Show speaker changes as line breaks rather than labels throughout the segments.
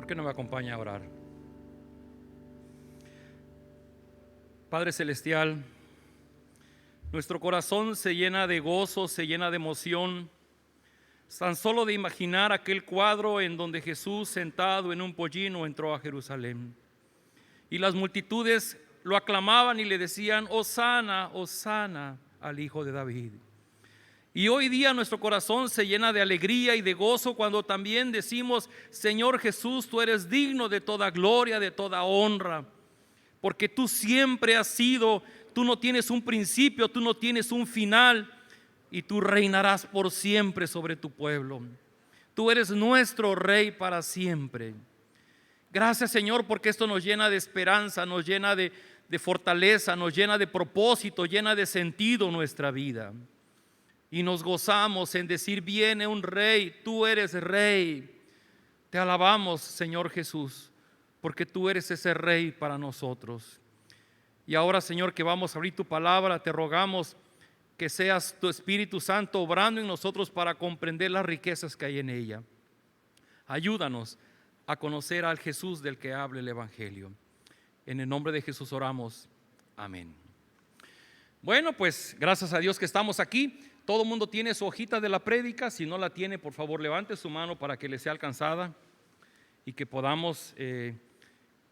¿Por qué no me acompaña a orar? Padre Celestial, nuestro corazón se llena de gozo, se llena de emoción, tan solo de imaginar aquel cuadro en donde Jesús, sentado en un pollino, entró a Jerusalén. Y las multitudes lo aclamaban y le decían: Hosana, Hosana al Hijo de David. Y hoy día nuestro corazón se llena de alegría y de gozo cuando también decimos: Señor Jesús, tú eres digno de toda gloria, de toda honra, porque tú siempre has sido, tú no tienes un principio, tú no tienes un final, y tú reinarás por siempre sobre tu pueblo. Tú eres nuestro Rey para siempre. Gracias, Señor, porque esto nos llena de esperanza, nos llena de fortaleza, nos llena de propósito, llena de sentido nuestra vida. Y nos gozamos en decir: viene un Rey, tú eres Rey. Te alabamos, Señor Jesús, porque tú eres ese Rey para nosotros. Y ahora, Señor, que vamos a abrir tu palabra, te rogamos que seas tu Espíritu Santo obrando en nosotros para comprender las riquezas que hay en ella. Ayúdanos a conocer al Jesús del que habla el Evangelio. En el nombre de Jesús oramos. Amén. Bueno, pues gracias a Dios que estamos aquí. Todo el mundo tiene su hojita de la prédica. Si no la tiene, por favor, levante su mano para que le sea alcanzada y que podamos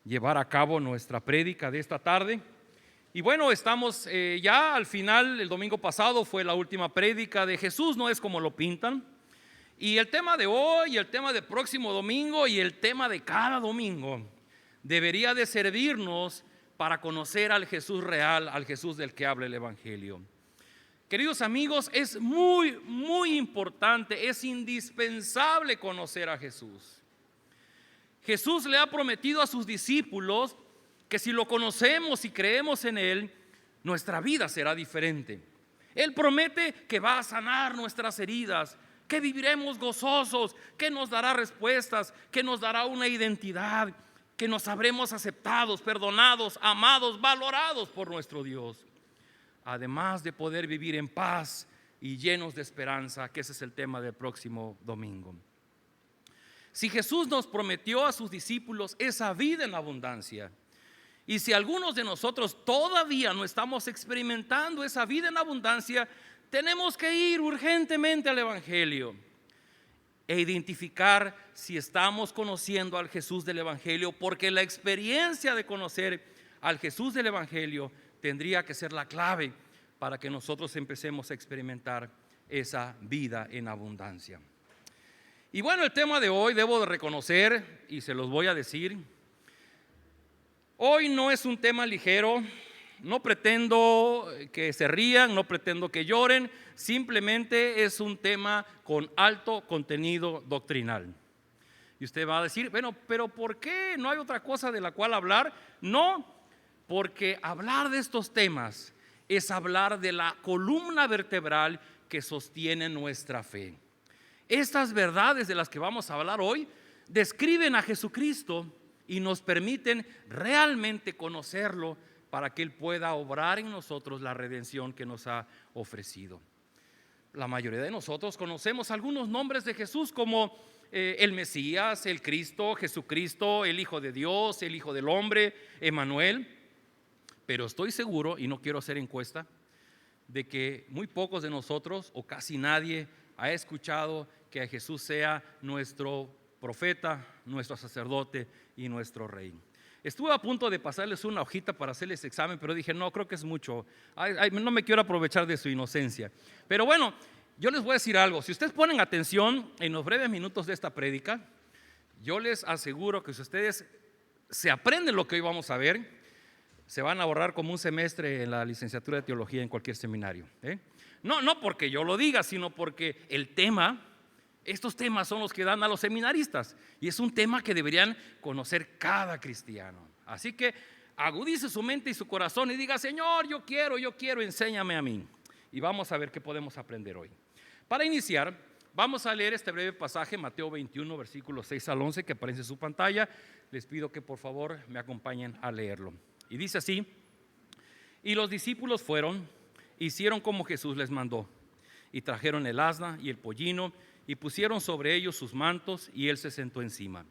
llevar a cabo nuestra prédica de esta tarde. Y bueno, estamos ya al final. El domingo pasado fue la última prédica de Jesús, no es como lo pintan. Y el tema de hoy, y el tema del próximo domingo, y el tema de cada domingo debería de servirnos para conocer al Jesús real, al Jesús del que habla el Evangelio. Queridos amigos, es muy importante, es indispensable conocer a Jesús. Jesús le ha prometido a sus discípulos que si lo conocemos y creemos en Él, nuestra vida será diferente. Él promete que va a sanar nuestras heridas, que viviremos gozosos, que nos dará respuestas, que nos dará una identidad, que nos sabremos aceptados, perdonados, amados, valorados por nuestro Dios. Además de poder vivir en paz y llenos de esperanza, que ese es el tema del próximo domingo. Si Jesús nos prometió a sus discípulos esa vida en abundancia, y si algunos de nosotros todavía no estamos experimentando esa vida en abundancia, tenemos que ir urgentemente al Evangelio e identificar si estamos conociendo al Jesús del Evangelio, porque la experiencia de conocer al Jesús del Evangelio tendría que ser la clave para que nosotros empecemos a experimentar esa vida en abundancia. Y bueno, el tema de hoy, debo de reconocer, y se los voy a decir, hoy no es un tema ligero. No pretendo que se rían, no pretendo que lloren, simplemente es un tema con alto contenido doctrinal. Y usted va a decir: bueno, pero ¿por qué? ¿No hay otra cosa de la cual hablar? No, porque hablar de estos temas es hablar de la columna vertebral que sostiene nuestra fe. Estas verdades de las que vamos a hablar hoy describen a Jesucristo y nos permiten realmente conocerlo, para que Él pueda obrar en nosotros la redención que nos ha ofrecido. La mayoría de nosotros conocemos algunos nombres de Jesús, como el Mesías, el Cristo, Jesucristo, el Hijo de Dios, el Hijo del Hombre, Emmanuel. Pero estoy seguro, y no quiero hacer encuesta, de que muy pocos de nosotros, o casi nadie, ha escuchado que Jesús sea nuestro profeta, nuestro sacerdote y nuestro Rey. Estuve a punto de pasarles una hojita para hacerles examen, pero dije: no, creo que es mucho. No me quiero aprovechar de su inocencia. Pero bueno, yo les voy a decir algo. Si ustedes ponen atención en los breves minutos de esta prédica, yo les aseguro que si ustedes se aprenden lo que hoy vamos a ver, se van a ahorrar como un semestre en la licenciatura de teología en cualquier seminario. No porque yo lo diga, sino porque el tema, estos temas son los que dan a los seminaristas, y es un tema que deberían conocer cada cristiano. Así que agudice su mente y su corazón y diga: Señor, yo quiero, enséñame a mí. Y vamos a ver qué podemos aprender hoy. Para iniciar, vamos a leer este breve pasaje, Mateo 21, versículos 6 al 11, que aparece en su pantalla. Les pido que por favor me acompañen a leerlo. Y dice así: y los discípulos fueron, hicieron como Jesús les mandó, y trajeron el asna y el pollino, y pusieron sobre ellos sus mantos, y él se sentó encima.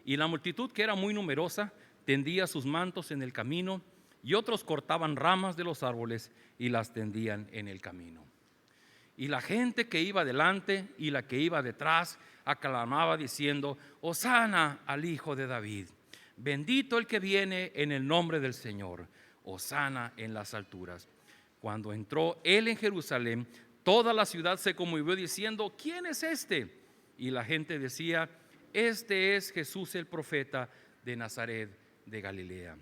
Y la multitud, que era muy numerosa, tendía sus mantos en el camino, y otros cortaban ramas de los árboles y las tendían en el camino. Y la gente que iba delante y la que iba detrás aclamaba diciendo: Hosana al Hijo de David, bendito el que viene en el nombre del Señor, hosana en las alturas. Cuando entró él en Jerusalén, toda la ciudad se conmovió diciendo: ¿quién es este? Y la gente decía: este es Jesús el profeta de Nazaret de Galilea.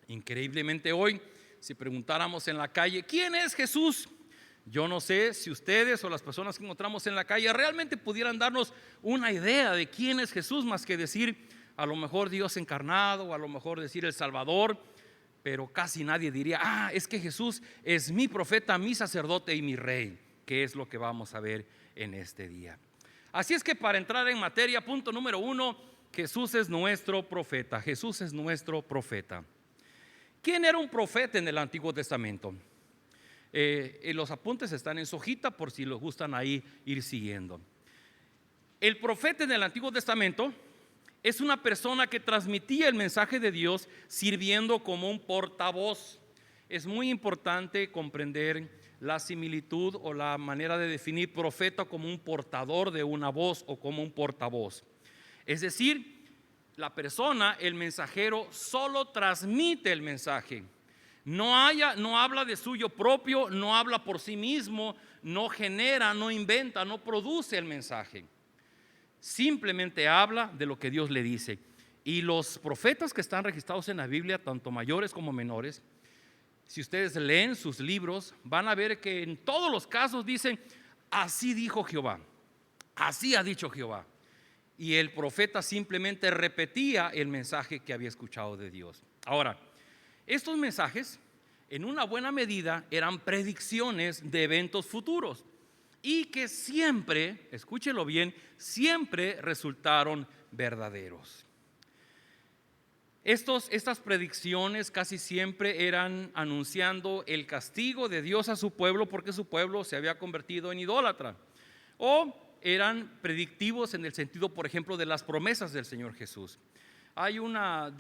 Increíblemente hoy, si preguntáramos en la calle: ¿quién es Jesús? Yo no sé si ustedes o las personas que encontramos en la calle realmente pudieran darnos una idea de quién es Jesús, más que decir a lo mejor Dios encarnado, o a lo mejor decir el Salvador, pero casi nadie diría: es que Jesús es mi profeta, mi sacerdote y mi rey, que es lo que vamos a ver en este día. Así es que, para entrar en materia, punto número 1, Jesús es nuestro profeta. Jesús es nuestro profeta. ¿Quién era un profeta en el Antiguo Testamento? Los apuntes están en su hojita por si les gustan ahí ir siguiendo. El profeta en el Antiguo Testamento es una persona que transmitía el mensaje de Dios sirviendo como un portavoz. Es muy importante comprender la similitud o la manera de definir profeta como un portador de una voz o como un portavoz. Es decir, la persona, el mensajero, solo transmite el mensaje. No habla de suyo propio, no habla por sí mismo, no genera, no inventa, no produce el mensaje. Simplemente habla de lo que Dios le dice. Y los profetas que están registrados en la Biblia, tanto mayores como menores, si ustedes leen sus libros, van a ver que en todos los casos dicen: así dijo Jehová, así ha dicho Jehová. Y el profeta simplemente repetía el mensaje que había escuchado de Dios. Ahora, estos mensajes, en una buena medida, eran predicciones de eventos futuros y que siempre, escúchelo bien, siempre resultaron verdaderos. Estas predicciones casi siempre eran anunciando el castigo de Dios a su pueblo porque su pueblo se había convertido en idólatra, o eran predictivos en el sentido, por ejemplo, de las promesas del Señor Jesús. Hay una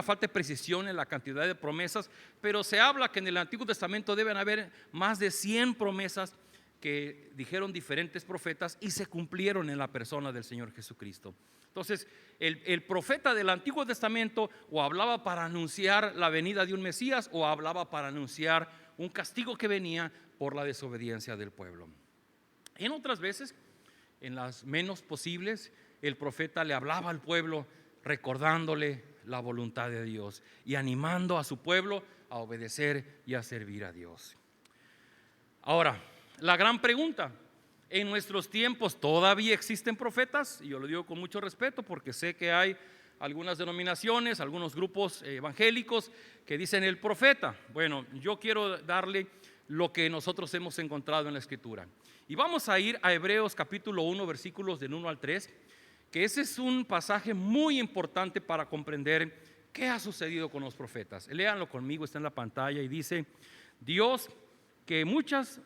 falta de precisión en la cantidad de promesas, pero se habla que en el Antiguo Testamento deben haber más de 100 promesas que dijeron diferentes profetas y se cumplieron en la persona del Señor Jesucristo. Entonces, el profeta del Antiguo Testamento o hablaba para anunciar la venida de un Mesías, o hablaba para anunciar un castigo que venía por la desobediencia del pueblo. En otras veces, en las menos posibles, el profeta le hablaba al pueblo recordándole la voluntad de Dios y animando a su pueblo a obedecer y a servir a Dios. Ahora, la gran pregunta: ¿en nuestros tiempos todavía existen profetas? Y yo lo digo con mucho respeto porque sé que hay algunas denominaciones, algunos grupos evangélicos que dicen el profeta. Bueno, yo quiero darle lo que nosotros hemos encontrado en la Escritura. Y vamos a ir a Hebreos capítulo 1, versículos del 1 al 3, que ese es un pasaje muy importante para comprender qué ha sucedido con los profetas. Léanlo conmigo, está en la pantalla, y dice: Dios, que muchas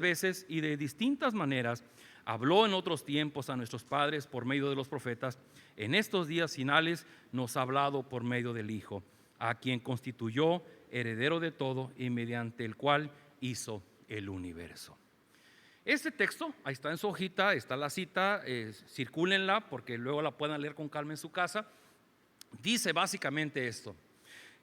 veces y de distintas maneras habló en otros tiempos a nuestros padres por medio de los profetas, en estos días finales nos ha hablado por medio del Hijo, a quien constituyó heredero de todo y mediante el cual hizo el universo. Este texto, ahí está en su hojita, está la cita, circúlenla porque luego la puedan leer con calma en su casa. Dice básicamente esto: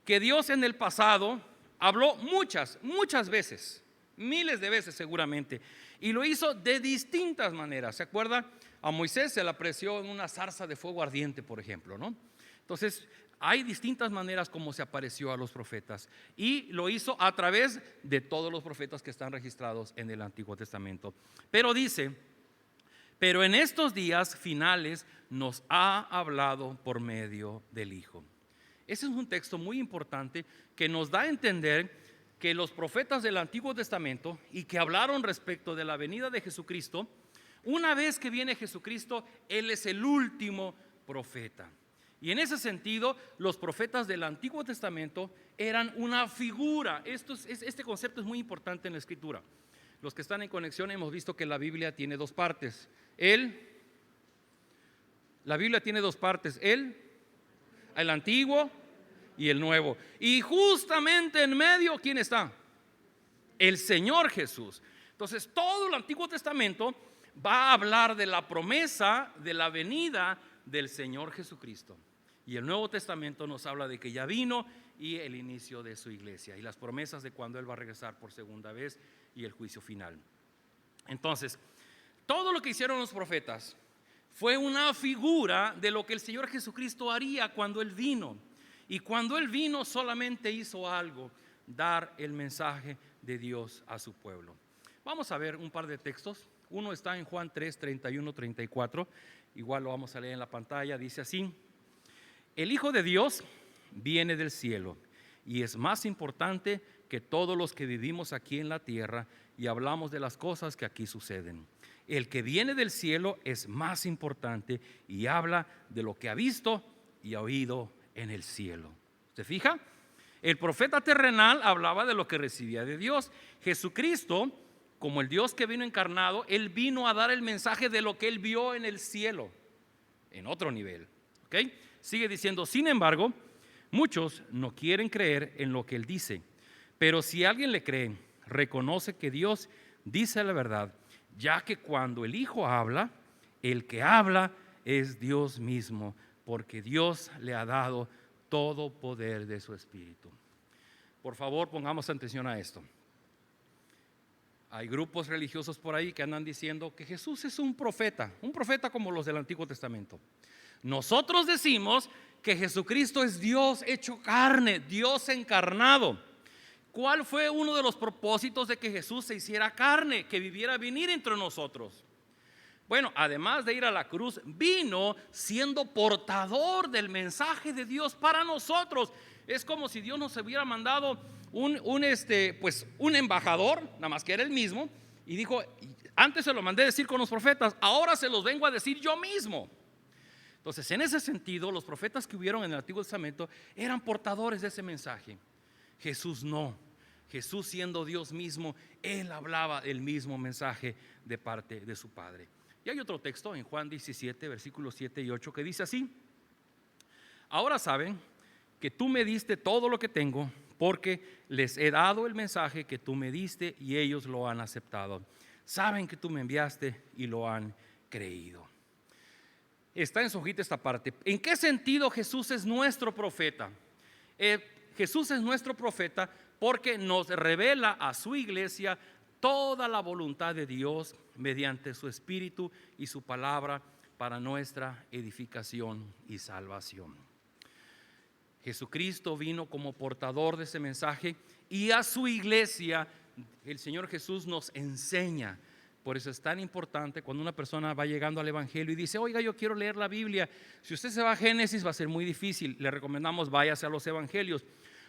que Dios en el pasado habló muchas veces, miles de veces seguramente, y lo hizo de distintas maneras. ¿Se acuerda? A Moisés se le apareció en una zarza de fuego ardiente, por ejemplo, ¿no? Entonces, hay distintas maneras como se apareció a los profetas, y lo hizo a través de todos los profetas que están registrados en el Antiguo Testamento. Pero dice: pero en estos días finales nos ha hablado por medio del Hijo. Ese es un texto muy importante que nos da a entender que los profetas del Antiguo Testamento, y que hablaron respecto de la venida de Jesucristo, una vez que viene Jesucristo, Él es el último profeta. Y en ese sentido, los profetas del Antiguo Testamento eran una figura. Este concepto es muy importante en la Escritura. Los que están en conexión hemos visto que la Biblia tiene dos partes: el La Biblia tiene dos partes, el Antiguo y el Nuevo. Y justamente en medio, ¿quién está? El Señor Jesús. Entonces, todo el Antiguo Testamento va a hablar de la promesa de la venida del Señor Jesucristo. Y el Nuevo Testamento nos habla de que ya vino y el inicio de su iglesia y las promesas de cuando Él va a regresar por segunda vez y el juicio final. Entonces, todo lo que hicieron los profetas fue una figura de lo que el Señor Jesucristo haría cuando Él vino. Y cuando Él vino solamente hizo algo: dar el mensaje de Dios a su pueblo. Vamos a ver un par de textos. Uno está en Juan 3, 31, 34. Igual lo vamos a leer en la pantalla. Dice así: el Hijo de Dios viene del cielo y es más importante que todos los que vivimos aquí en la tierra y hablamos de las cosas que aquí suceden. El que viene del cielo es más importante y habla de lo que ha visto y ha oído en el cielo. ¿Se fija? El profeta terrenal hablaba de lo que recibía de Dios. Jesucristo, como el Dios que vino encarnado, Él vino a dar el mensaje de lo que Él vio en el cielo, en otro nivel. ¿Ok? Sigue diciendo: sin embargo, muchos no quieren creer en lo que Él dice. Pero si alguien le cree, reconoce que Dios dice la verdad, ya que cuando el Hijo habla, el que habla es Dios mismo, porque Dios le ha dado todo poder de su Espíritu. Por favor, pongamos atención a esto. Hay grupos religiosos por ahí que andan diciendo que Jesús es un profeta como los del Antiguo Testamento. Nosotros decimos que Jesucristo es Dios hecho carne, Dios encarnado. ¿Cuál fue uno de los propósitos de que Jesús se hiciera carne, que viviera, venir entre nosotros? Bueno, además de ir a la cruz, vino siendo portador del mensaje de Dios para nosotros. Es como si Dios nos hubiera mandado un embajador, nada más que era el mismo, y dijo: antes se lo mandé decir con los profetas, ahora se los vengo a decir yo mismo. Entonces, en ese sentido, los profetas que hubieron en el Antiguo Testamento eran portadores de ese mensaje. Jesús no. Jesús, siendo Dios mismo, Él hablaba el mismo mensaje de parte de su Padre. Y hay otro texto en Juan 17, versículos 7 y 8 que dice así: ahora saben que tú me diste todo lo que tengo, porque les he dado el mensaje que tú me diste y ellos lo han aceptado. Saben que tú me enviaste y lo han creído. Está en su hojita esta parte. ¿En qué sentido Jesús es nuestro profeta? Jesús es nuestro profeta porque nos revela a su iglesia toda la voluntad de Dios mediante su Espíritu y su palabra para nuestra edificación y salvación. Jesucristo vino como portador de ese mensaje y a su iglesia el Señor Jesús nos enseña. Por eso es tan importante cuando una persona va llegando al Evangelio y dice: oiga, yo quiero leer la Biblia. Si usted se va a Génesis va a ser muy difícil. Le recomendamos váyase a los Evangelios.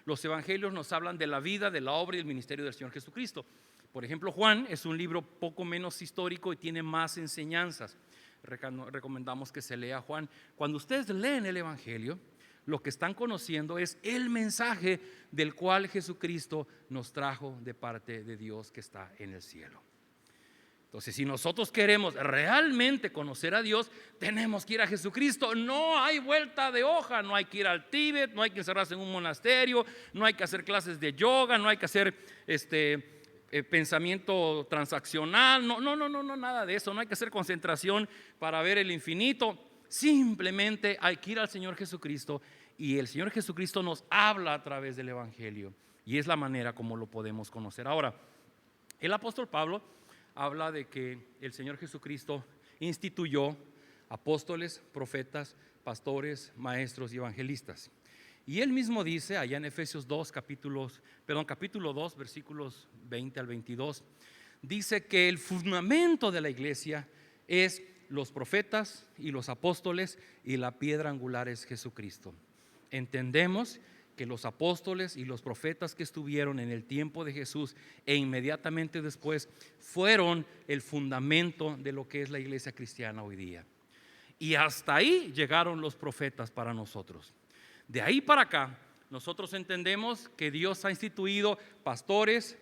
Los Evangelios nos hablan de la vida, de la obra y el ministerio del Señor Jesucristo. Por ejemplo, Juan es un libro poco menos histórico y tiene más enseñanzas. Recomendamos que se lea Juan. Cuando ustedes leen el Evangelio, lo que están conociendo es el mensaje del cual Jesucristo nos trajo de parte de Dios que está en el cielo. Entonces, si nosotros queremos realmente conocer a Dios, tenemos que ir a Jesucristo. No hay vuelta de hoja. No hay que ir al Tíbet, no hay que encerrarse en un monasterio, no hay que hacer clases de yoga, no hay que hacer pensamiento transaccional. No, nada de eso. No hay que hacer concentración para ver el infinito. Simplemente hay que ir al Señor Jesucristo, y el Señor Jesucristo nos habla a través del Evangelio, y es la manera como lo podemos conocer. Ahora, el apóstol Pablo habla de que el Señor Jesucristo instituyó apóstoles, profetas, pastores, maestros y evangelistas. Y él mismo dice allá en Efesios 2, capítulo 2, versículos 20 al 22, dice que el fundamento de la iglesia es los profetas y los apóstoles, y la piedra angular es Jesucristo. Entendemos que los apóstoles y los profetas que estuvieron en el tiempo de Jesús e inmediatamente después fueron el fundamento de lo que es la iglesia cristiana hoy día. Y hasta ahí llegaron los profetas para nosotros. De ahí para acá, nosotros entendemos que Dios ha instituido pastores,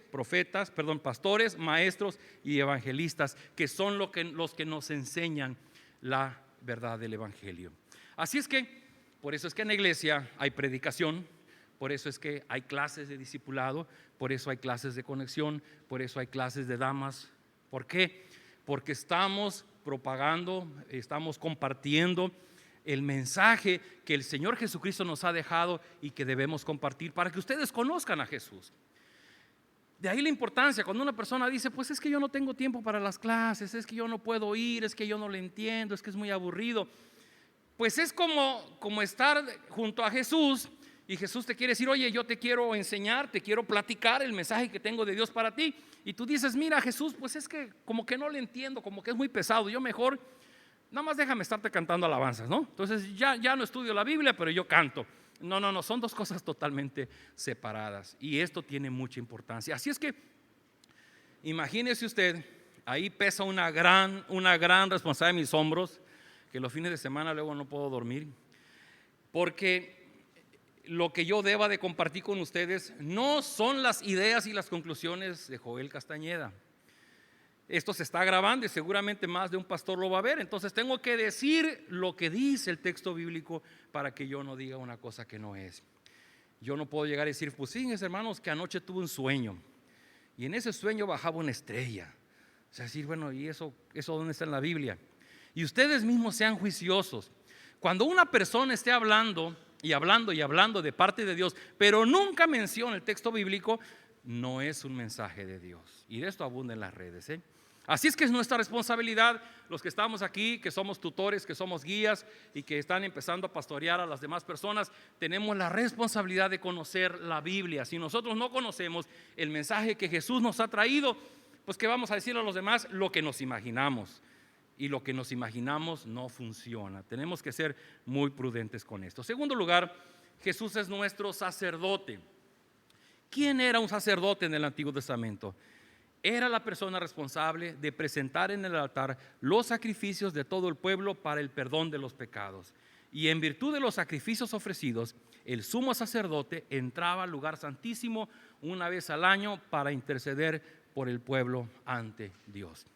maestros y evangelistas, que son los que nos enseñan la verdad del Evangelio. Así es que, por eso es que en la iglesia hay predicación, por eso es que hay clases de discipulado, por eso hay clases de conexión, por eso hay clases de damas. ¿Por qué? Porque estamos propagando, estamos compartiendo el mensaje que el Señor Jesucristo nos ha dejado y que debemos compartir para que ustedes conozcan a Jesús. De ahí la importancia cuando una persona dice, pues es que yo no tengo tiempo para las clases, es que yo no puedo ir, es que yo no le entiendo, es que es muy aburrido. Pues es como estar junto a Jesús y Jesús te quiere decir, oye, yo te quiero enseñar, te quiero platicar el mensaje que tengo de Dios para ti. Y tú dices, mira Jesús, pues es que como que no le entiendo, como que es muy pesado, yo mejor, nada más déjame estarte cantando alabanzas, ¿no? Entonces ya no estudio la Biblia, pero yo canto. No, son dos cosas totalmente separadas y esto tiene mucha importancia. Así es que imagínese usted, ahí pesa una gran responsabilidad en mis hombros, que los fines de semana luego no puedo dormir, porque lo que yo deba de compartir con ustedes no son las ideas y las conclusiones de Joel Castañeda. Esto se está grabando y seguramente más de un pastor lo va a ver. Entonces tengo que decir lo que dice el texto bíblico para que yo no diga una cosa que no es. Yo no puedo llegar a decir, pues sí, hermanos, que anoche tuve un sueño y en ese sueño bajaba una estrella. O sea, decir, bueno, ¿y eso dónde está en la Biblia? Y ustedes mismos sean juiciosos. Cuando una persona esté hablando de parte de Dios, pero nunca menciona el texto bíblico, no es un mensaje de Dios. Y de esto abunda en las redes, ¿eh? Así es que es nuestra responsabilidad, los que estamos aquí, que somos tutores, que somos guías y que están empezando a pastorear a las demás personas, tenemos la responsabilidad de conocer la Biblia. Si nosotros no conocemos el mensaje que Jesús nos ha traído, pues ¿qué vamos a decir a los demás? Lo que nos imaginamos. Y lo que nos imaginamos no funciona. Tenemos que ser muy prudentes con esto. En segundo lugar, Jesús es nuestro sacerdote. ¿Quién era un sacerdote en el Antiguo Testamento? Era la persona responsable de presentar en el altar los sacrificios de todo el pueblo para el perdón de los pecados. Y en virtud de los sacrificios ofrecidos, el sumo sacerdote entraba al lugar santísimo una vez al año para interceder por el pueblo ante Dios.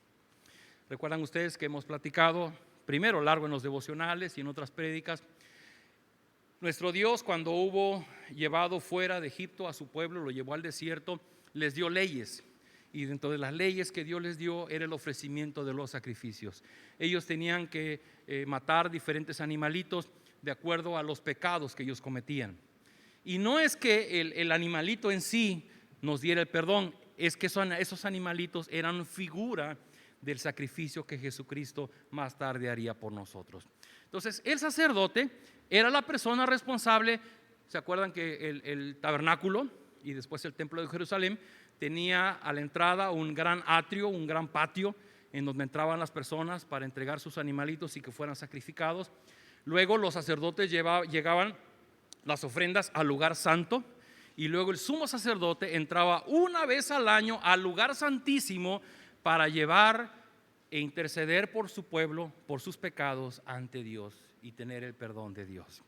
Recuerdan ustedes que hemos platicado primero largo en los devocionales y en otras prédicas. Nuestro Dios, cuando hubo llevado fuera de Egipto a su pueblo, lo llevó al desierto, les dio leyes. Y dentro de las leyes que Dios les dio era el ofrecimiento de los sacrificios. Ellos tenían que matar diferentes animalitos de acuerdo a los pecados que ellos cometían. Y no es que el animalito en sí nos diera el perdón, es que esos animalitos eran figura del sacrificio que Jesucristo más tarde haría por nosotros. Entonces el sacerdote era la persona responsable. ¿Se acuerdan que el tabernáculo y después el templo de Jerusalén tenía a la entrada un gran atrio, un gran patio en donde entraban las personas para entregar sus animalitos y que fueran sacrificados? Luego los sacerdotes llegaban las ofrendas al lugar santo y luego el sumo sacerdote entraba una vez al año al lugar santísimo para llevar e interceder por su pueblo, por sus pecados ante Dios y tener el perdón de Dios.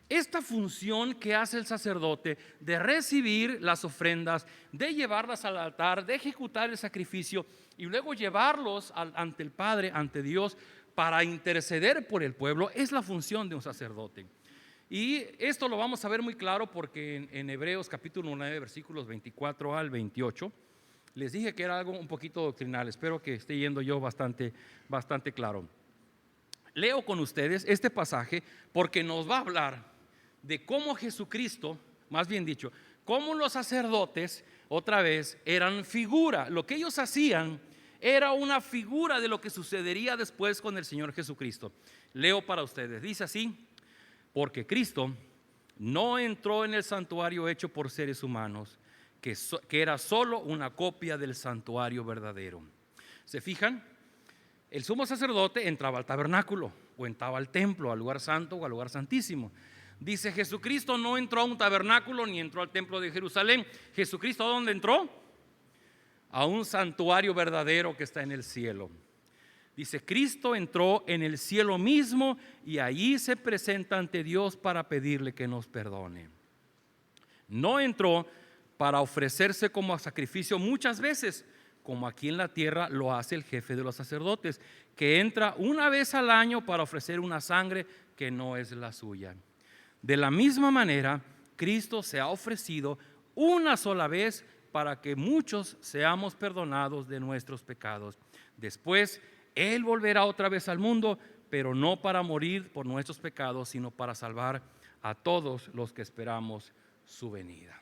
Esta función que hace el sacerdote de recibir las ofrendas, de llevarlas al altar, de ejecutar el sacrificio y luego llevarlos ante el Padre, ante Dios, para interceder por el pueblo, es la función de un sacerdote. Y esto lo vamos a ver muy claro porque en Hebreos capítulo 9, versículos 24 al 28, les dije que era algo un poquito doctrinal. Espero que esté yendo yo bastante claro. Leo con ustedes este pasaje porque nos va a hablar de cómo Jesucristo, más bien dicho, cómo los sacerdotes, otra vez, eran figura. Lo que ellos hacían era una figura de lo que sucedería después con el Señor Jesucristo. Leo para ustedes, dice así: porque Cristo no entró en el santuario hecho por seres humanos, que era solo una copia del santuario verdadero. ¿Se fijan? El sumo sacerdote entraba al tabernáculo o entraba al templo, al lugar santo o al lugar santísimo. Dice: Jesucristo no entró a un tabernáculo ni entró al templo de Jerusalén. ¿Jesucristo a dónde entró? A un santuario verdadero que está en el cielo. Dice: Cristo entró en el cielo mismo y allí se presenta ante Dios para pedirle que nos perdone. No entró para ofrecerse como sacrificio muchas veces, como aquí en la tierra lo hace el jefe de los sacerdotes, que entra una vez al año para ofrecer una sangre que no es la suya. De la misma manera, Cristo se ha ofrecido una sola vez para que muchos seamos perdonados de nuestros pecados. Después, Él volverá otra vez al mundo, pero no para morir por nuestros pecados, sino para salvar a todos los que esperamos su venida.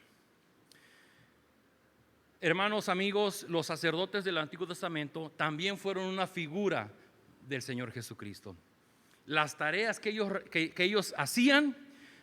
Hermanos, amigos, los sacerdotes del Antiguo Testamento también fueron una figura del Señor Jesucristo. Las tareas que ellos hacían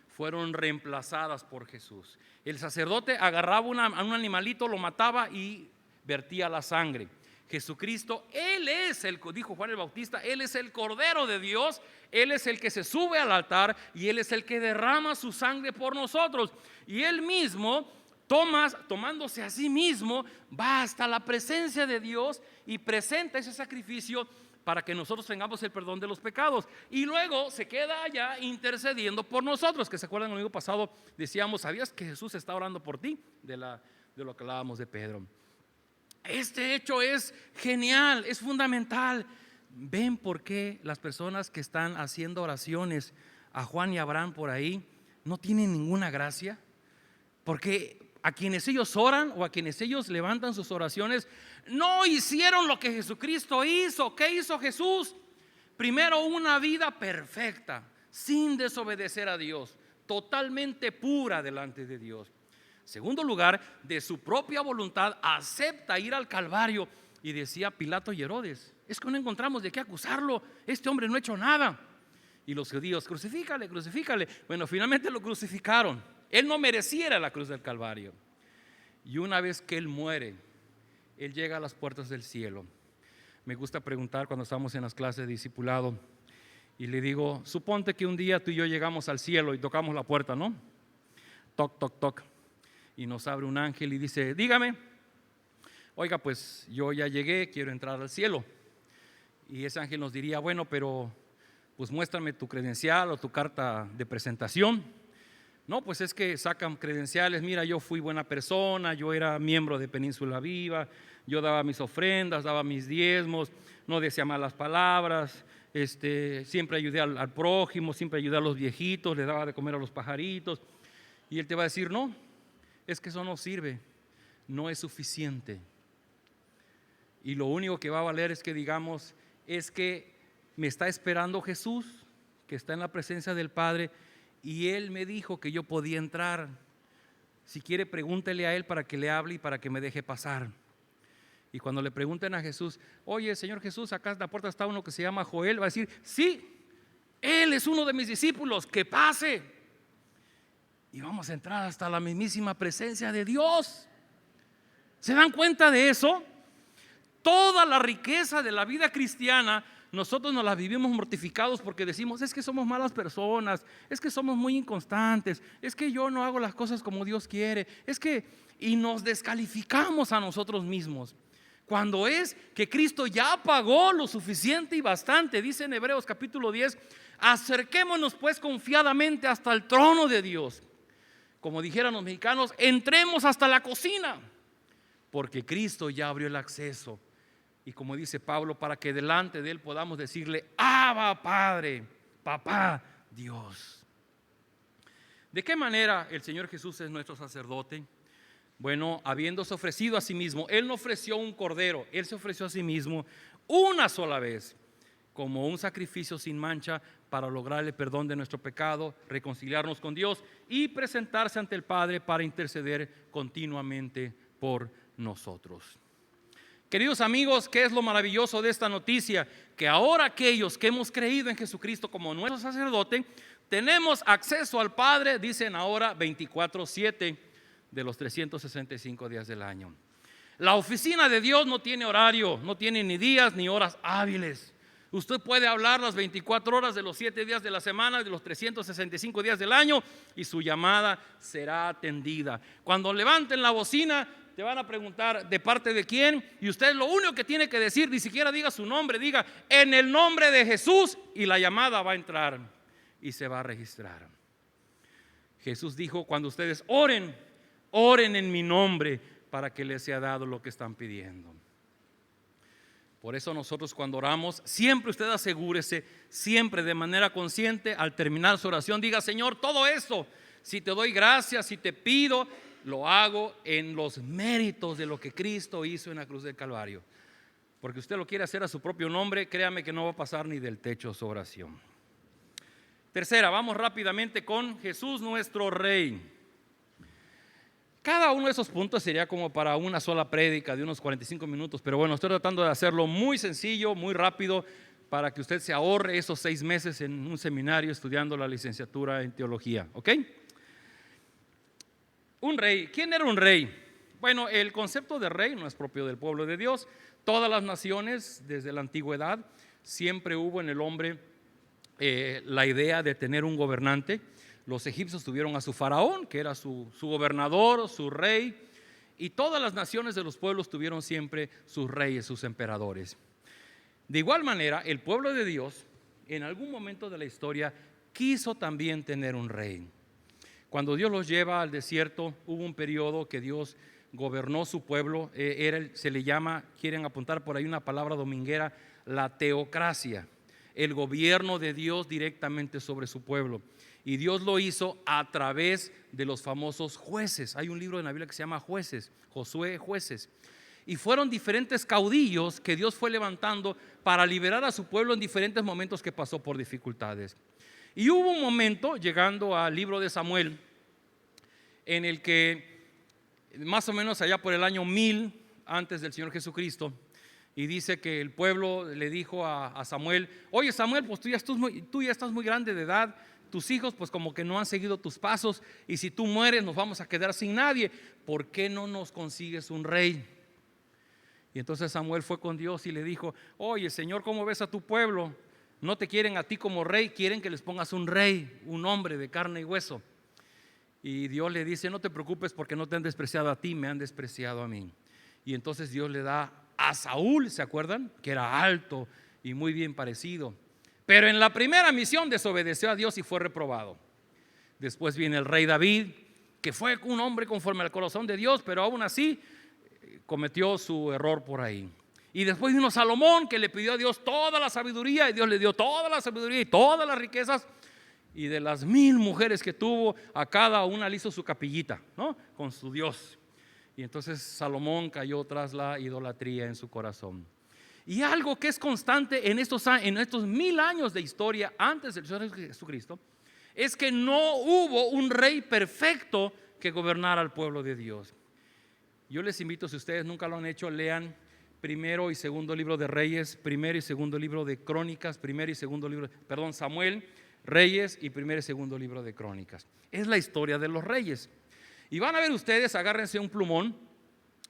fueron reemplazadas por Jesús. El sacerdote agarraba a un animalito, lo mataba y vertía la sangre. Jesucristo, Él es dijo Juan el Bautista, Él es el Cordero de Dios, Él es el que se sube al altar y Él es el que derrama su sangre por nosotros. Y Él mismo, tomándose a sí mismo, va hasta la presencia de Dios y presenta ese sacrificio para que nosotros tengamos el perdón de los pecados. Y luego se queda allá intercediendo por nosotros, que se acuerdan el domingo pasado decíamos, ¿sabías que Jesús está orando por ti? De lo que hablábamos de Pedro. Este hecho es genial, es fundamental. ¿Ven por qué las personas que están haciendo oraciones a Juan y Abraham por ahí no tienen ninguna gracia? Porque a quienes ellos oran o a quienes ellos levantan sus oraciones no hicieron lo que Jesucristo hizo. ¿Qué hizo Jesús? Primero, una vida perfecta, sin desobedecer a Dios, totalmente pura delante de Dios. Segundo lugar, de su propia voluntad acepta ir al Calvario. Y decía Pilato y Herodes, es que no encontramos de qué acusarlo, este hombre no ha hecho nada. Y los judíos, crucifícale, crucifícale. Bueno, finalmente lo crucificaron. Él no mereciera la cruz del Calvario. Y una vez que Él muere, Él llega a las puertas del cielo. Me gusta preguntar cuando estamos en las clases de discipulado y le digo, suponte que un día tú y yo llegamos al cielo y tocamos la puerta, ¿no? Toc, toc, toc. Y nos abre un ángel y dice, dígame, oiga, pues yo ya llegué, quiero entrar al cielo. Y ese ángel nos diría, bueno, pero pues muéstrame tu credencial o tu carta de presentación. No, pues es que sacan credenciales, mira, yo fui buena persona, yo era miembro de Península Viva, yo daba mis ofrendas, daba mis diezmos, no decía malas palabras, siempre ayudé al prójimo, siempre ayudé a los viejitos, le daba de comer a los pajaritos. Y él te va a decir, no, es que eso no sirve, no es suficiente. Y lo único que va a valer es que digamos, es que me está esperando Jesús, que está en la presencia del Padre, y Él me dijo que yo podía entrar. Si quiere, pregúntele a Él para que le hable y para que me deje pasar. Y cuando le pregunten a Jesús, oye, Señor Jesús, acá en la puerta está uno que se llama Joel, va a decir, sí, Él es uno de mis discípulos, que pase. Y vamos a entrar hasta la mismísima presencia de Dios. ¿Se dan cuenta de eso? Toda la riqueza de la vida cristiana nosotros nos la vivimos mortificados porque decimos, es que somos malas personas, es que somos muy inconstantes, es que yo no hago las cosas como Dios quiere, y nos descalificamos a nosotros mismos. Cuando es que Cristo ya pagó lo suficiente y bastante. Dice en Hebreos capítulo 10, acerquémonos pues confiadamente hasta el trono de Dios. Como dijeran los mexicanos, entremos hasta la cocina, porque Cristo ya abrió el acceso. Y como dice Pablo, para que delante de Él podamos decirle, Abba Padre, Papá Dios. ¿De qué manera el Señor Jesús es nuestro sacerdote? Bueno, habiéndose ofrecido a sí mismo, Él no ofreció un cordero, Él se ofreció a sí mismo una sola vez, como un sacrificio sin mancha para lograr el perdón de nuestro pecado, reconciliarnos con Dios y presentarse ante el Padre para interceder continuamente por nosotros. Queridos amigos, ¿qué es lo maravilloso de esta noticia? Que ahora aquellos que hemos creído en Jesucristo como nuestro sacerdote, tenemos acceso al Padre, dicen ahora 24/7 de los 365 días del año. La oficina de Dios no tiene horario, no tiene ni días ni horas hábiles. Usted puede hablar las 24 horas de los 7 días de la semana, de los 365 días del año, y su llamada será atendida. Cuando levanten la bocina, te van a preguntar de parte de quién, y usted lo único que tiene que decir, ni siquiera diga su nombre, diga en el nombre de Jesús, y la llamada va a entrar y se va a registrar. Jesús dijo, cuando ustedes oren, oren en mi nombre para que les sea dado lo que están pidiendo. Por eso nosotros cuando oramos, siempre usted asegúrese, siempre de manera consciente, al terminar su oración, diga: Señor, todo esto, si te doy gracias, si te pido, lo hago en los méritos de lo que Cristo hizo en la cruz del Calvario. Porque usted lo quiere hacer a su propio nombre, créame que no va a pasar ni del techo su oración. Tercera, vamos rápidamente con Jesús nuestro Rey. Cada uno de esos puntos sería como para una sola prédica de unos 45 minutos, pero bueno, estoy tratando de hacerlo muy sencillo, muy rápido, para que usted se ahorre esos 6 meses en un seminario estudiando la licenciatura en teología, ¿ok? Un rey. ¿Quién era un rey? Bueno, el concepto de rey no es propio del pueblo de Dios. Todas las naciones desde la antigüedad siempre hubo en el hombre la idea de tener un gobernante. Los egipcios tuvieron a su faraón, que era su gobernador, su rey, y todas las naciones de los pueblos tuvieron siempre sus reyes, sus emperadores. De igual manera, el pueblo de Dios en algún momento de la historia quiso también tener un rey. Cuando Dios los lleva al desierto, hubo un periodo que Dios gobernó su pueblo, se le llama, quieren apuntar por ahí una palabra dominguera, la teocracia, el gobierno de Dios directamente sobre su pueblo. Y Dios lo hizo a través de los famosos jueces. Hay un libro en la Biblia que se llama Jueces, Josué, Jueces. Y fueron diferentes caudillos que Dios fue levantando para liberar a su pueblo en diferentes momentos que pasó por dificultades. Y hubo un momento, llegando al libro de Samuel, en el que más o menos allá por el año 1000 antes del Señor Jesucristo, y dice que el pueblo le dijo a Samuel: oye Samuel, pues tú ya estás muy grande de edad, tus hijos pues como que no han seguido tus pasos, y si tú mueres nos vamos a quedar sin nadie, ¿por qué no nos consigues un rey? Y entonces Samuel fue con Dios y le dijo: oye Señor, ¿cómo ves a tu pueblo? No te quieren a ti como rey, quieren que les pongas un rey, un hombre de carne y hueso. Y Dios le dice: no te preocupes, porque no te han despreciado a ti, me han despreciado a mí. Y entonces Dios le da a Saúl, ¿se acuerdan? Que era alto y muy bien parecido, pero en la primera misión desobedeció a Dios y fue reprobado. Después viene el rey David, que fue un hombre conforme al corazón de Dios, pero aún así cometió su error por ahí. Y después vino Salomón, que le pidió a Dios toda la sabiduría, y Dios le dio toda la sabiduría y todas las riquezas. Y de las 1000 mujeres que tuvo, a cada una le hizo su capillita, ¿no? Con su Dios. Y entonces Salomón cayó tras la idolatría en su corazón. Y algo que es constante en estos 1000 años de historia antes del Señor Jesucristo es que no hubo un rey perfecto que gobernara al pueblo de Dios. Yo les invito, si ustedes nunca lo han hecho, lean primero y segundo libro de Reyes, primero y segundo libro de Crónicas, primero y segundo libro, Samuel, Reyes y primer y segundo libro de Crónicas. Es la historia de los reyes. Y van a ver ustedes, agárrense un plumón,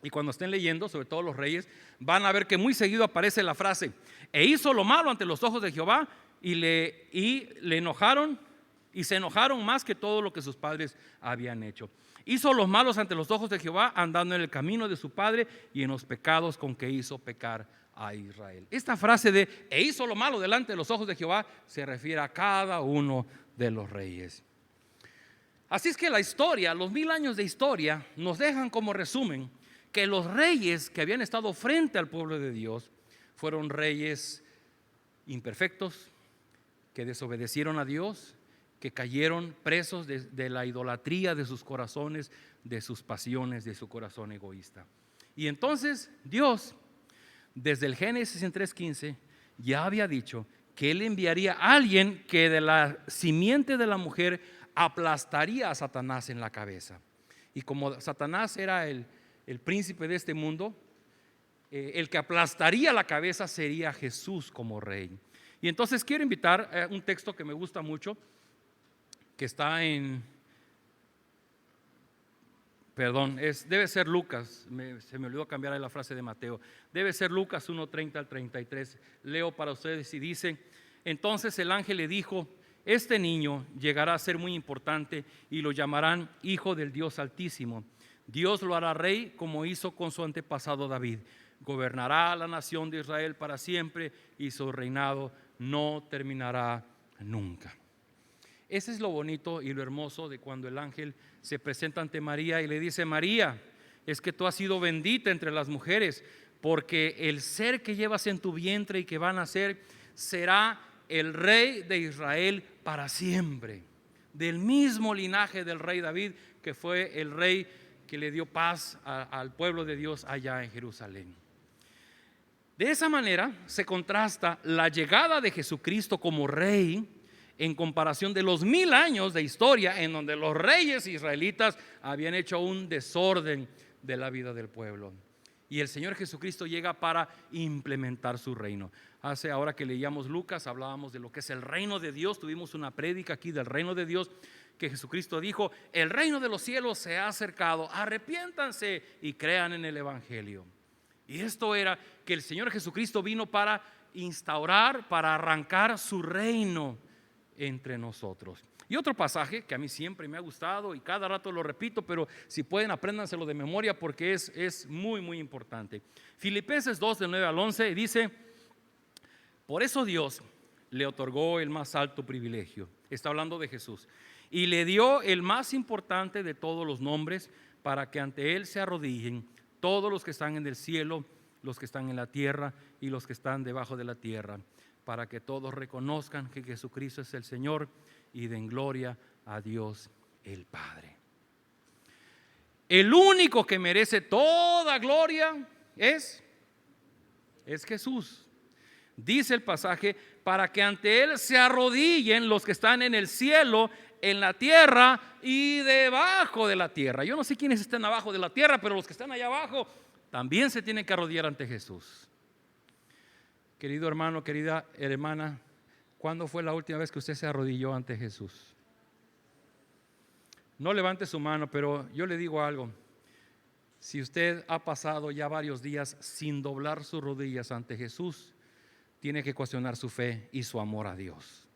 y cuando estén leyendo, sobre todo los reyes, van a ver que muy seguido aparece la frase: e hizo lo malo ante los ojos de Jehová, y le enojaron, y se enojaron más que todo lo que sus padres habían hecho. Hizo los malos ante los ojos de Jehová, andando en el camino de su padre y en los pecados con que hizo pecar a Israel. Esta frase de e hizo lo malo delante de los ojos de Jehová se refiere a cada uno de los reyes. Así es que la historia, los 1000 años de historia, nos dejan como resumen que los reyes que habían estado frente al pueblo de Dios fueron reyes imperfectos, que desobedecieron a Dios, que cayeron presos de la idolatría de sus corazones, de sus pasiones, de su corazón egoísta. Y entonces Dios, desde el Génesis en 3:15, ya había dicho que Él enviaría a alguien que de la simiente de la mujer aplastaría a Satanás en la cabeza. Y como Satanás era el príncipe de este mundo, el que aplastaría la cabeza sería Jesús como rey. Y entonces quiero invitar a un texto que me gusta mucho, que está debe ser Lucas, se me olvidó cambiar la frase de Mateo, debe ser Lucas 1:30 al 33, leo para ustedes y dice: entonces el ángel le dijo: este niño llegará a ser muy importante y lo llamarán Hijo del Dios Altísimo. Dios lo hará rey como hizo con su antepasado David. Gobernará a la nación de Israel para siempre y su reinado no terminará nunca. Ese es lo bonito y lo hermoso de cuando el ángel se presenta ante María y le dice: María, es que tú has sido bendita entre las mujeres, porque el ser que llevas en tu vientre y que va a nacer será el rey de Israel para siempre, del mismo linaje del rey David, que fue el rey que le dio paz al pueblo de Dios allá en Jerusalén. De esa manera se contrasta la llegada de Jesucristo como rey en comparación de los 1000 años de historia en donde los reyes israelitas habían hecho un desorden de la vida del pueblo. Y el Señor Jesucristo llega para implementar su reino. Ahora que leíamos Lucas, hablábamos de lo que es el reino de Dios. Tuvimos una prédica aquí del reino de Dios, que Jesucristo dijo: el reino de los cielos se ha acercado, arrepiéntanse y crean en el evangelio. Y esto era que el Señor Jesucristo vino para instaurar, para arrancar su reino entre nosotros. Y otro pasaje que a mí siempre me ha gustado y cada rato lo repito, pero si pueden apréndanselo de memoria porque es muy muy importante. Filipenses 2 del 9 al 11 dice: por eso Dios le otorgó el más alto privilegio, está hablando de Jesús, y le dio el más importante de todos los nombres, para que ante Él se arrodillen todos los que están en el cielo, los que están en la tierra y los que están debajo de la tierra, para que todos reconozcan que Jesucristo es el Señor y den gloria a Dios el Padre. El único que merece toda gloria es Jesús. Dice el pasaje: para que ante Él se arrodillen los que están en el cielo, en la tierra y debajo de la tierra. Yo no sé quiénes están abajo de la tierra, pero los que están allá abajo también se tienen que arrodillar ante Jesús. Querido hermano, querida hermana, ¿cuándo fue la última vez que usted se arrodilló ante Jesús? No levante su mano, pero yo le digo algo. Si usted ha pasado ya varios días sin doblar sus rodillas ante Jesús, tiene que cuestionar su fe y su amor a Dios.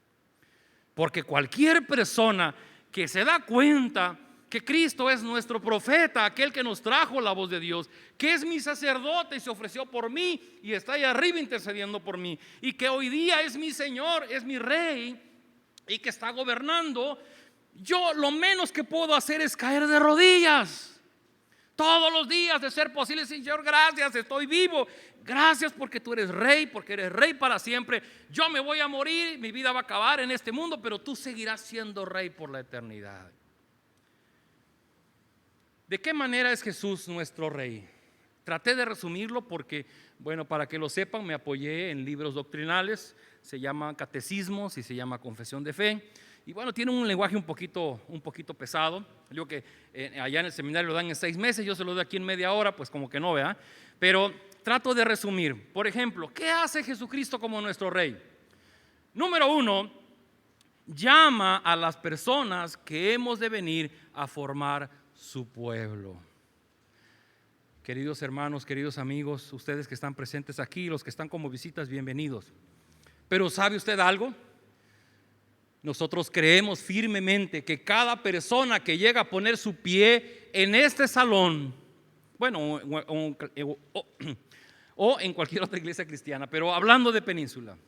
Porque cualquier persona que se da cuenta que Cristo es nuestro profeta, aquel que nos trajo la voz de Dios, que es mi sacerdote y se ofreció por mí y está ahí arriba intercediendo por mí, y que hoy día es mi Señor, es mi Rey y que está gobernando, yo lo menos que puedo hacer es caer de rodillas todos los días, de ser posible. Señor, gracias, estoy vivo, gracias porque tú eres Rey, porque eres Rey para siempre. Yo me voy a morir, mi vida va a acabar en este mundo, pero tú seguirás siendo Rey por la eternidad. ¿De qué manera es Jesús nuestro Rey? Traté de resumirlo porque, bueno, para que lo sepan, me apoyé en libros doctrinales, se llama catecismos y se llama confesión de fe. Y bueno, tiene un lenguaje un poquito pesado. Yo que allá en el seminario lo dan en 6 meses, yo se lo doy aquí en media hora, pues como que no, ¿verdad? Pero trato de resumir. Por ejemplo, ¿qué hace Jesucristo como nuestro Rey? Número 1, llama a las personas que hemos de venir a formar su pueblo. Queridos hermanos, queridos amigos, ustedes que están presentes aquí, los que están como visitas, bienvenidos. Pero ¿sabe usted algo? Nosotros creemos firmemente que cada persona que llega a poner su pie en este salón, bueno, o en cualquier otra iglesia cristiana, pero hablando de Península,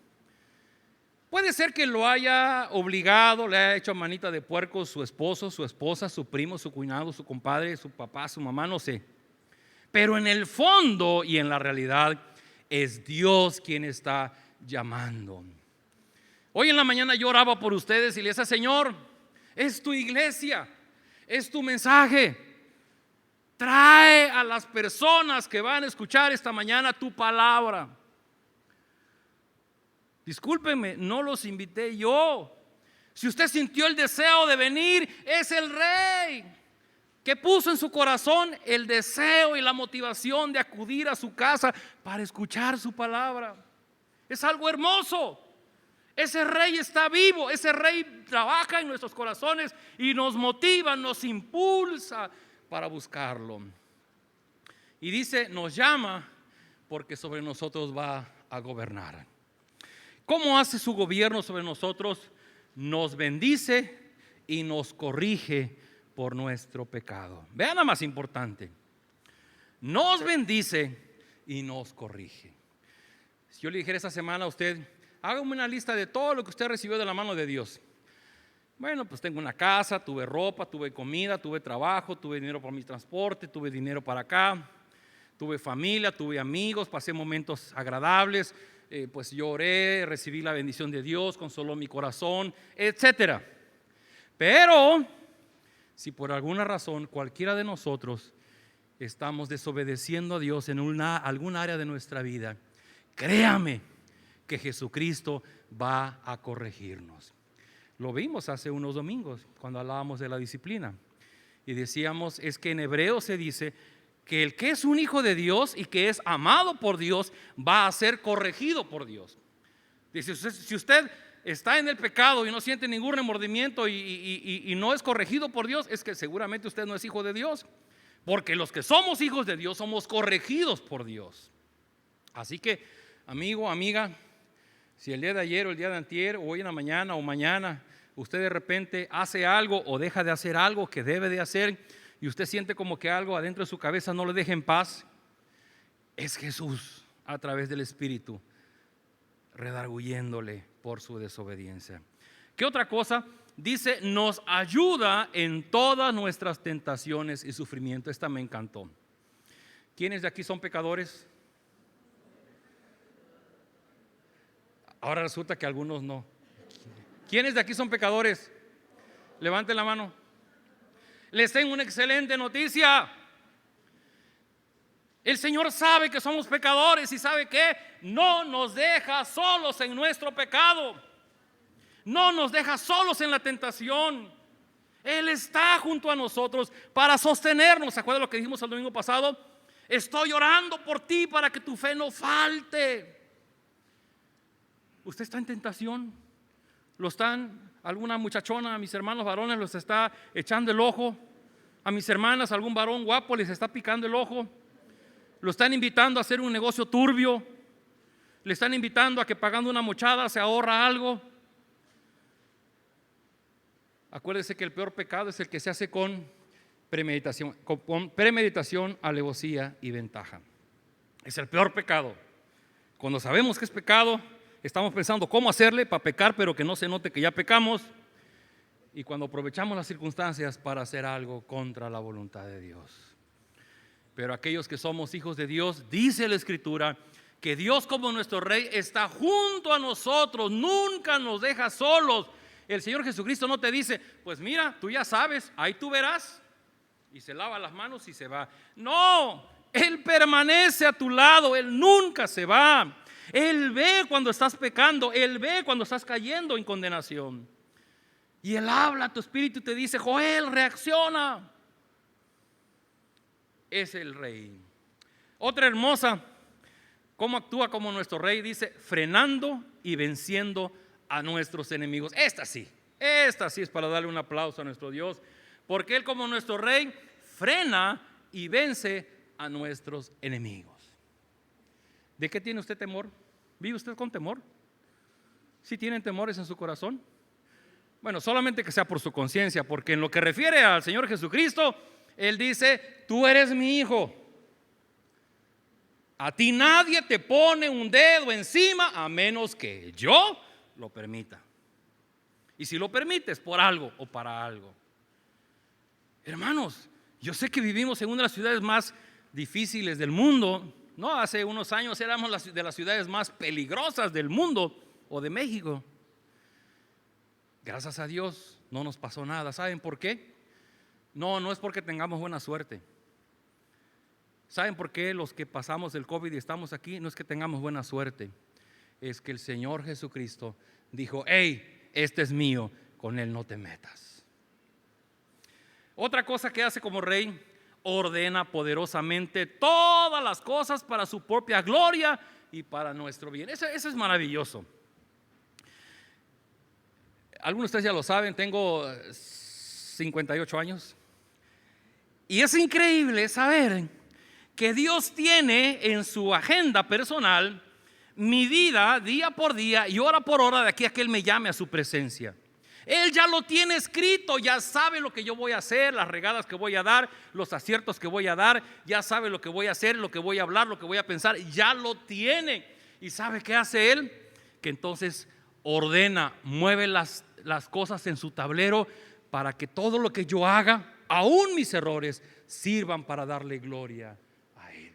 puede ser que lo haya obligado, le haya hecho manita de puerco su esposo, su esposa, su primo, su cuñado, su compadre, su papá, su mamá, no sé. Pero en el fondo y en la realidad es Dios quien está llamando. Hoy en la mañana yo oraba por ustedes y le decía: Señor, es tu iglesia, es tu mensaje. Trae a las personas que van a escuchar esta mañana tu palabra. Discúlpenme, no los invité yo. Si usted sintió el deseo de venir, es el Rey que puso en su corazón el deseo y la motivación de acudir a su casa para escuchar su palabra. Es algo hermoso. Ese Rey está vivo, ese Rey trabaja en nuestros corazones y nos motiva, nos impulsa para buscarlo. Y dice, nos llama porque sobre nosotros va a gobernar. ¿Cómo hace su gobierno sobre nosotros? Nos bendice y nos corrige por nuestro pecado. Vean la más importante: nos bendice y nos corrige. Si yo le dijera esta semana a usted: hágame una lista de todo lo que usted recibió de la mano de Dios. Bueno, pues tengo una casa, tuve ropa, tuve comida, tuve trabajo, tuve dinero para mi transporte, tuve dinero para acá, Tuve familia, tuve amigos, pasé momentos agradables, pues lloré, recibí la bendición de Dios, consoló mi corazón, etcétera. Pero si por alguna razón cualquiera de nosotros estamos desobedeciendo a Dios en algún área de nuestra vida, créame que Jesucristo va a corregirnos. Lo vimos hace unos domingos cuando hablábamos de la disciplina y decíamos, es que en hebreo se dice que el que es un hijo de Dios y que es amado por Dios va a ser corregido por Dios. Dice, si usted está en el pecado y no siente ningún remordimiento y no es corregido por Dios, es que seguramente usted no es hijo de Dios, porque los que somos hijos de Dios somos corregidos por Dios. Así que, amigo, amiga, si el día de ayer o el día de antier o hoy en la mañana o mañana usted de repente hace algo o deja de hacer algo que debe de hacer y usted siente como que algo adentro de su cabeza no le deja en paz, es Jesús a través del Espíritu redarguyéndole por su desobediencia. ¿Qué otra cosa? Dice, nos ayuda en todas nuestras tentaciones y sufrimiento. Esta me encantó. ¿Quiénes de aquí son pecadores? Ahora resulta que algunos no. ¿Quiénes de aquí son pecadores? Levanten la mano. Les tengo una excelente noticia. El Señor sabe que somos pecadores y sabe que no nos deja solos en nuestro pecado. No nos deja solos en la tentación. Él está junto a nosotros para sostenernos. ¿Se acuerdan lo que dijimos el domingo pasado? Estoy orando por ti para que tu fe no falte. ¿Usted está en tentación? ¿Alguna muchachona, a mis hermanos varones los está echando el ojo? ¿A mis hermanas algún varón guapo les está picando el ojo? ¿Lo están invitando a hacer un negocio turbio? ¿Le están invitando a que pagando una mochada se ahorra algo? Acuérdese que el peor pecado es el que se hace con premeditación, alevosía y ventaja. Es el peor pecado. Cuando sabemos que es pecado, estamos pensando cómo hacerle para pecar, pero que no se note que ya pecamos. Y cuando aprovechamos las circunstancias para hacer algo contra la voluntad de Dios. Pero aquellos que somos hijos de Dios, dice la Escritura, que Dios como nuestro Rey está junto a nosotros, nunca nos deja solos. El Señor Jesucristo no te dice, pues mira, tú ya sabes, ahí tú verás, y se lava las manos y se va. No, Él permanece a tu lado, Él nunca se va. Él ve cuando estás pecando, Él ve cuando estás cayendo en condenación. Y Él habla a tu espíritu y te dice, Joel, reacciona. Es el Rey. Otra hermosa, cómo actúa como nuestro Rey, dice, frenando y venciendo a nuestros enemigos. Esta sí es para darle un aplauso a nuestro Dios, porque Él como nuestro Rey frena y vence a nuestros enemigos. ¿De qué tiene usted temor? ¿Vive usted con temor? ¿Sí tienen temores en su corazón? Bueno, solamente que sea por su conciencia, porque en lo que refiere al Señor Jesucristo, Él dice, tú eres mi hijo. A ti nadie te pone un dedo encima a menos que yo lo permita. Y si lo permites, por algo o para algo. Hermanos, yo sé que vivimos en una de las ciudades más difíciles del mundo. No, hace unos años éramos de las ciudades más peligrosas del mundo o de México. Gracias a Dios no nos pasó nada. ¿Saben por qué? No es porque tengamos buena suerte. ¿Saben por qué los que pasamos el COVID y estamos aquí? No es que tengamos buena suerte. Es que el Señor Jesucristo dijo, hey, este es mío, con Él no te metas. Otra cosa que hace como Rey, ordena poderosamente todas las cosas para su propia gloria y para nuestro bien. Eso es maravilloso. Algunos de ustedes ya lo saben, tengo 58 años. Y es increíble saber que Dios tiene en su agenda personal mi vida día por día y hora por hora de aquí a que Él me llame a su presencia. Él ya lo tiene escrito, ya sabe lo que yo voy a hacer, las regadas que voy a dar, los aciertos que voy a dar, ya sabe lo que voy a hacer, lo que voy a hablar, lo que voy a pensar, ya lo tiene. ¿Y sabe qué hace Él? Que entonces ordena, mueve las cosas en su tablero para que todo lo que yo haga, aún mis errores, sirvan para darle gloria a Él.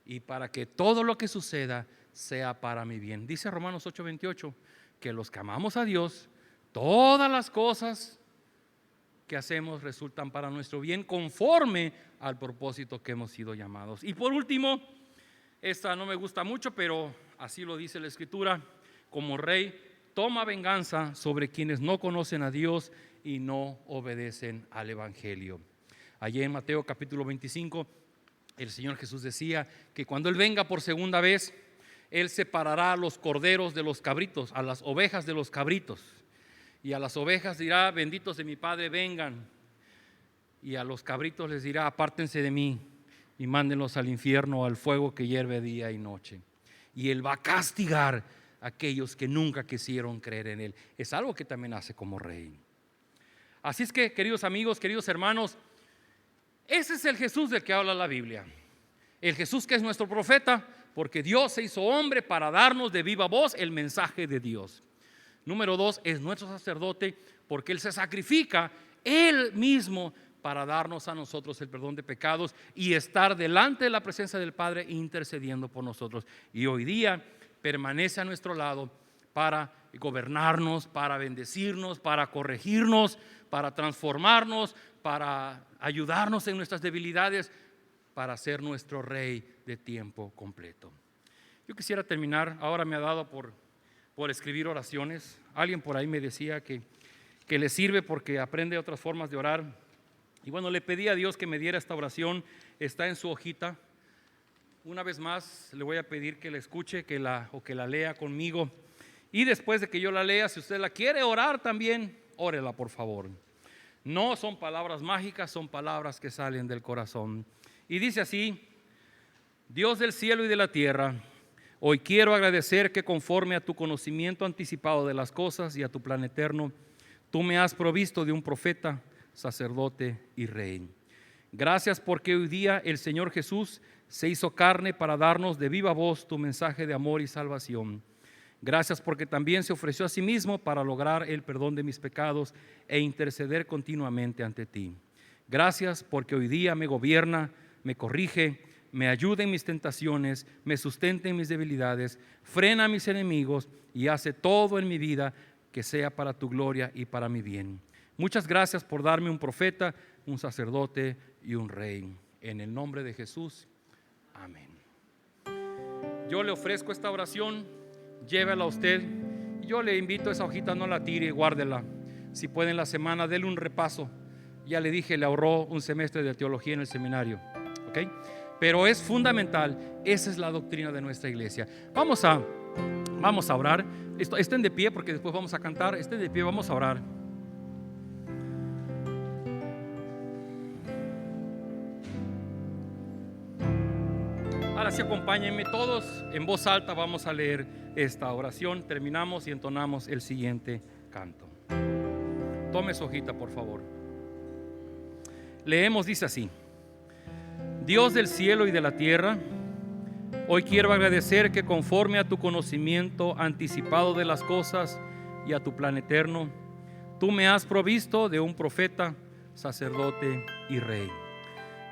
y para que todo lo que suceda sea para mi bien. Dice Romanos 8:28 que los que amamos a Dios, todas las cosas que hacemos resultan para nuestro bien, conforme al propósito que hemos sido llamados. Y por último, esta no me gusta mucho, pero así lo dice la Escritura: como rey, toma venganza sobre quienes no conocen a Dios y no obedecen al Evangelio. Allí en Mateo capítulo 25, el Señor Jesús decía que cuando Él venga por segunda vez, Él separará a los corderos de los cabritos, a las ovejas de los cabritos. Y a las ovejas dirá: benditos de mi Padre, vengan. Y a los cabritos les dirá: apártense de mí y mándenlos al infierno, al fuego que hierve día y noche. Y Él va a castigar a aquellos que nunca quisieron creer en Él. Es algo que también hace como rey. Así es que, queridos amigos, queridos hermanos, ese es el Jesús del que habla la Biblia. El Jesús que es nuestro profeta, porque Dios se hizo hombre para darnos de viva voz el mensaje de Dios. Número 2, es nuestro sacerdote porque Él se sacrifica Él mismo para darnos a nosotros el perdón de pecados y estar delante de la presencia del Padre intercediendo por nosotros. Y hoy día permanece a nuestro lado para gobernarnos, para bendecirnos, para corregirnos, para transformarnos, para ayudarnos en nuestras debilidades, para ser nuestro Rey de tiempo completo. Yo quisiera terminar, ahora me ha dado por escribir oraciones. Alguien por ahí me decía que le sirve porque aprende otras formas de orar. Y bueno, le pedí a Dios que me diera esta oración, está en su hojita. Una vez más le voy a pedir que la escuche, que la lea conmigo. Y después de que yo la lea, si usted la quiere orar también, órela por favor. No son palabras mágicas, son palabras que salen del corazón. Y dice así: Dios del cielo y de la tierra, hoy quiero agradecer que conforme a tu conocimiento anticipado de las cosas y a tu plan eterno, tú me has provisto de un profeta, sacerdote y rey. Gracias porque hoy día el Señor Jesús se hizo carne para darnos de viva voz tu mensaje de amor y salvación. Gracias porque también se ofreció a sí mismo para lograr el perdón de mis pecados e interceder continuamente ante ti. Gracias porque hoy día me gobierna, me corrige, me ayuda en mis tentaciones, me sustenta en mis debilidades, frena a mis enemigos y hace todo en mi vida que sea para tu gloria y para mi bien. Muchas gracias por darme un profeta, un sacerdote y un rey. En el nombre de Jesús, amén. Yo le ofrezco esta oración, llévela a usted. Yo le invito a esa hojita, no la tire, guárdela. Si puede en la semana, dele un repaso. Ya le dije, le ahorró un semestre de teología en el seminario. ¿Ok? Pero es fundamental, esa es la doctrina de nuestra iglesia. Vamos a orar. Estén de pie porque después vamos a cantar. Estén de pie, vamos a orar. Ahora sí, acompáñenme todos en voz alta, vamos a leer esta oración. Terminamos y entonamos el siguiente canto. Tome su hojita, por favor. Leemos, dice así: Dios del cielo y de la tierra, hoy quiero agradecer que conforme a tu conocimiento anticipado de las cosas y a tu plan eterno, tú me has provisto de un profeta, sacerdote y rey.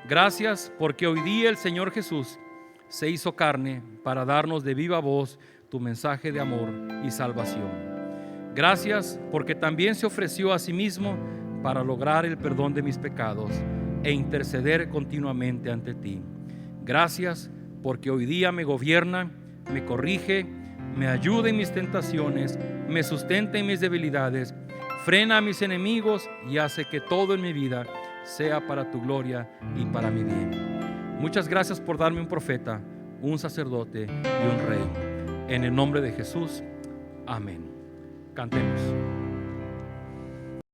Gracias porque hoy día el Señor Jesús se hizo carne para darnos de viva voz tu mensaje de amor y salvación. Gracias porque también se ofreció a sí mismo para lograr el perdón de mis pecados e interceder continuamente ante ti. Gracias porque hoy día me gobierna, me corrige, me ayuda en mis tentaciones, me sustenta en mis debilidades, frena a mis enemigos y hace que todo en mi vida sea para tu gloria y para mi bien. Muchas gracias por darme un profeta, un sacerdote y un rey. En el nombre de Jesús, amén. Cantemos.